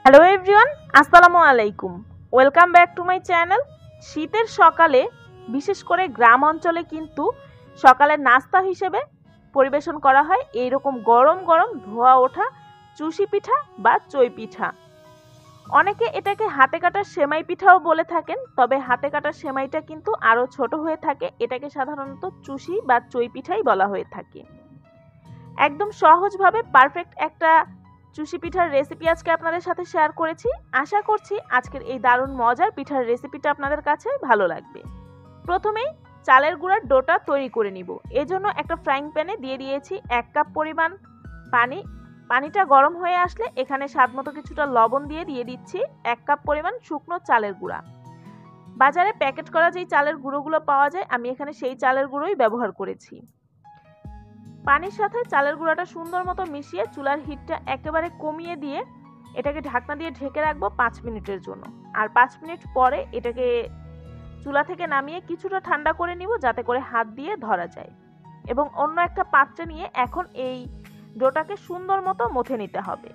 Hello everyone, আসসালামু আলাইকুম। Welcome back to my channel. শীতের সকালে বিশেষ করে গ্রাম অঞ্চলে কিন্তু সকালের নাস্তা হিসেবে পরিবেশন করা হয় এইরকম গরম গরম ধোয়া ওঠা চুষি পিঠা বা চই পিঠা। অনেকে এটাকে হাতে কাটা সেমাই পিঠাও বলে থাকেন, তবে হাতে কাটা সেমাইটা কিন্তু আরও ছোট হয়ে থাকে। এটাকে সাধারণত চুষি বা চই পিঠাই বলা হয়ে থাকে। একদম সহজভাবে পারফেক্ট একটা চুষি পিঠার রেসিপি আজকে আপনাদের সাথে শেয়ার করেছি। আশা করছি আজকের এই দারুণ মজার পিঠার রেসিপিটা আপনাদের কাছে ভালো লাগবে। প্রথমেই চালের গুঁড়ার ডোটা তৈরি করে নিব। এজন্য একটা ফ্রাইং প্যানে দিয়ে দিয়েছি 1 কাপ পরিমাণ পানি। পানিটা গরম হয়ে আসলে এখানে স্বাদমতো কিছুটা লবণ দিয়ে দিচ্ছি 1 কাপ পরিমাণ শুকনো চালের গুঁড়া। বাজারে প্যাকেট করা যেই চালের গুঁড়োগুলো পাওয়া যায়, আমি এখানে সেই চালের গুঁড়োই ব্যবহার করেছি। পানির সাথে চালের গুঁড়াটা সুন্দর মতো মিশিয়ে চুলার হিটটা একেবারে কমিয়ে দিয়ে এটাকে ঢাকনা দিয়ে ঢেকে রাখবো 5 মিনিটের জন্য। আর 5 মিনিট পরে এটাকে চুলা থেকে নামিয়ে কিছুটা ঠান্ডা করে নিব, যাতে করে হাত দিয়ে ধরা যায়। এবং অন্য একটা পাত্রে নিয়ে এখন এই ডোটাকে সুন্দর মতো মথে নিতে হবে।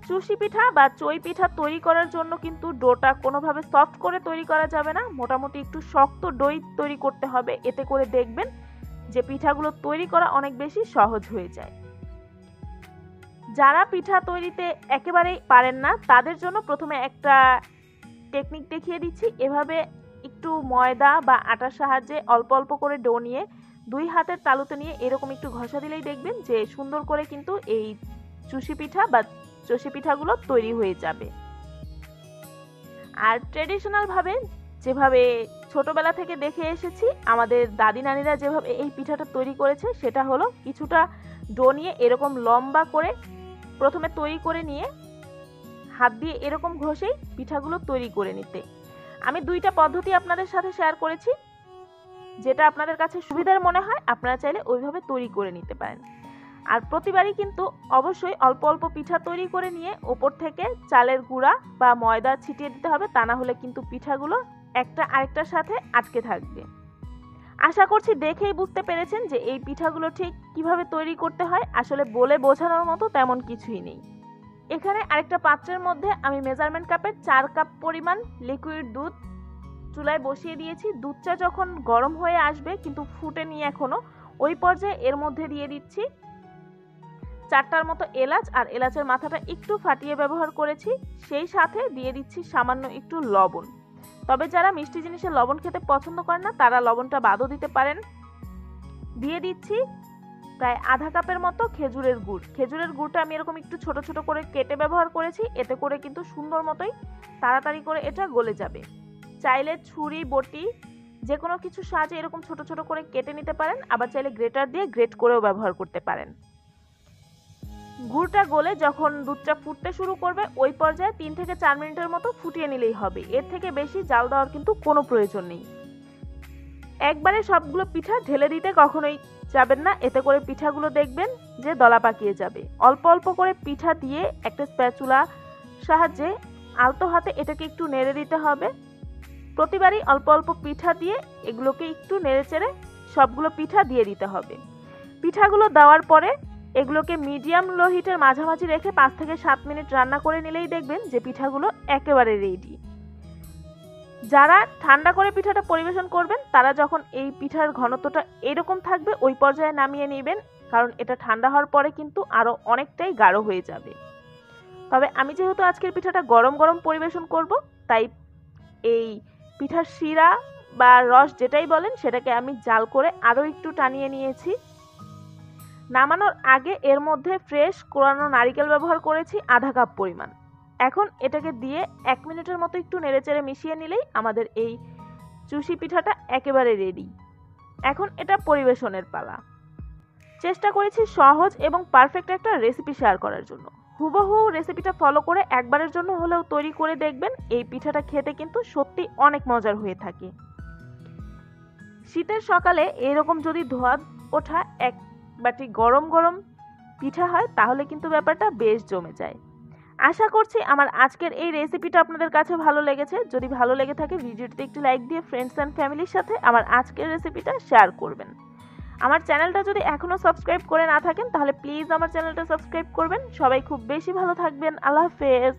চুষি পিঠা বা চই পিঠা তৈরি করার জন্য কিন্তু ডোটা কোনোভাবে সফট করে তৈরি করা যাবে না, মোটামুটি একটু শক্ত ডোই তৈরি করতে হবে। এতে করে দেখবেন যে পিঠাগুলো তৈরি করা অনেক বেশি সহজ হয়ে যায়। যারা পিঠা তৈরিতে একেবারেই পারেন না তাদের জন্য প্রথমে একটা টেকনিক দেখিয়ে দিচ্ছি। এভাবে একটু ময়দা বা আটার সাহায্যে অল্প অল্প করে ডো নিয়ে 2 হাতের তালুতে নিয়ে এরকম একটু ঘষা দিলেই দেখবেন যে সুন্দর করে কিন্তু এই চুষি পিঠা বা চষি পিঠাগুলো তৈরি হয়ে যাবে। আর ট্রেডিশনাল ভাবে যেভাবে ছোটবেলা থেকে দেখে এসেছি আমাদের দাদি নানিরা যেভাবে এই পিঠাটা তৈরি করেছে, সেটা হলো কিছুটা ডো নিয়ে এরকম লম্বা করে প্রথমে তৈরি করে নিয়ে হাত দিয়ে এরকম ঘষেই পিঠাগুলো তৈরি করে নিতে। আমি 2টা পদ্ধতি আপনাদের সাথে শেয়ার করেছি, যেটা আপনাদের কাছে সুবিধার মনে হয় আপনারা চাইলে ওইভাবে তৈরি করে নিতে পারেন। আর প্রতিবারই কিন্তু অবশ্যই অল্প অল্প পিঠা তৈরি করে নিয়ে ওপর থেকে চালের গুঁড়া বা ময়দা ছিটিয়ে দিতে হবে, তা না হলে কিন্তু পিঠাগুলো একটা আরেকটার সাথে আটকে থাকবে। আশা করছি দেখেই বুঝতে পেরেছেন যে এই পিঠাগুলো ঠিক কিভাবে তৈরি করতে হয়। আসলে বলে বোঝানোর মতো তেমন কিছুই নেই। এখানে আরেকটা পাত্রের মধ্যে আমি মেজারমেন্ট কাপের 4 কাপ পরিমাণ লিকুইড দুধ চুলায় বসিয়ে দিয়েছি। দুধটা যখন গরম হয়ে আসবে কিন্তু ফুটেনি এখনো, ওই পর্যায়ে এর মধ্যে দিয়ে দিচ্ছি 4টার মতো এলাচ। আর এলাচের মাথাটা একটু ফাটিয়ে ব্যবহার করেছি। সেই সাথে দিয়ে দিচ্ছি সামান্য একটু লবণ। তবে যারা মিষ্টি জিনিসে লবণ খেতে পছন্দ করেন না তারা লবণটা বাদও দিতে পারেন। দিয়ে দিচ্ছি প্রায় আধা কাপের মতো খেজুরের গুড়। খেজুরের গুড়টা আমি এরকম একটু ছোট ছোট করে কেটে ব্যবহার করেছি, এতে করে কিন্তু সুন্দর মতোই তাড়াতাড়ি করে এটা গলে যাবে। চাইলে ছুরি বটি যে কোনো কিছু সাহায্যে এরকম ছোট ছোট করে কেটে নিতে পারেন, আবার চাইলে গ্রেটার দিয়ে গ্রেট করেও ব্যবহার করতে পারেন। গুড়টা গলে যখন দুধটা ফুটতে শুরু করবে ওই পর্যায়ে 3 থেকে 4 মিনিটের মতো ফুটিয়ে নিলেই হবে। এর থেকে বেশি জাল দেওয়ার কিন্তু কোনো প্রয়োজন নেই। একবারে সবগুলো পিঠা ঢেলে দিতে কখনোই যাবেন না, এতে করে পিঠাগুলো দেখবেন যে দলা পাকিয়ে যাবে। অল্প অল্প করে পিঠা দিয়ে একটা স্প্যাচুলা সাহায্যে আলতো হাতে এটাকে একটু নেড়ে দিতে হবে। প্রতিবারই অল্প অল্প পিঠা দিয়ে এগুলোকে একটু নেড়ে চেড়ে সবগুলো পিঠা দিয়ে দিতে হবে। পিঠাগুলো দেওয়ার পরে এগুলোকে মিডিয়াম লো হিটের মাঝামাঝি রেখে 5 থেকে 7 মিনিট রান্না করে নিলেই দেখবেন যে পিঠাগুলো একেবারে রেডি। যারা ঠান্ডা করে পিঠাটা পরিবেশন করবেন তারা যখন এই পিঠার ঘনত্বটা এরকম থাকবে ওই পর্যায়ে নামিয়ে নেবেন, কারণ এটা ঠান্ডা হওয়ার পরে কিন্তু আরো অনেকটাই গাঢ় হয়ে যাবে। তবে আমি যেহেতু আজকের পিঠাটা গরম গরম পরিবেশন করব, তাই এই পিঠার শিরা বা রস যেটাই বলেন সেটাকে আমি জাল করে আরো একটু টানিয়ে নিয়েছি। নামানোর আগে এর মধ্যে ফ্রেশ কোরানো নারকেল ব্যবহার করেছি আধা কাপ পরিমাণ। এখন এটাকে দিয়ে 1 মিনিটের মতো একটু নেড়েচেড়ে মিশিয়ে নিলেই আমাদের এই চুষি পিঠাটা একেবারে রেডি। এখন এটা পরিবেশনের পালা। চেষ্টা করেছি সহজ এবং পারফেক্ট একটা রেসিপি শেয়ার করার জন্য। হুবহু রেসিপিটা ফলো করে একবারের জন্য হলেও তৈরি করে দেখবেন, এই পিঠাটা খেতে কিন্তু সত্যি অনেক মজার হয়ে থাকে। শীতের সকালে এরকম যদি ধোয়া ওঠা এক বাটি গরম গরম পিঠা হয় তাহলে কিন্তু ব্যাপারটা বেশ জমে যায়। আশা করছি আমার আজকের এই রেসিপিটা আপনাদের কাছে ভালো লেগেছে। যদি ভালো লেগে থাকে ভিডিওটিতে একটু লাইক দিয়ে ফ্রেন্ডস অ্যান্ড ফ্যামিলির সাথে আমার আজকের রেসিপিটা শেয়ার করবেন। আমার চ্যানেলটা যদি এখনো সাবস্ক্রাইব করে না থাকেন তাহলে প্লিজ আমার চ্যানেলটা সাবস্ক্রাইব করবেন। সবাই খুব বেশি ভালো থাকবেন। আল্লাহ হাফেজ।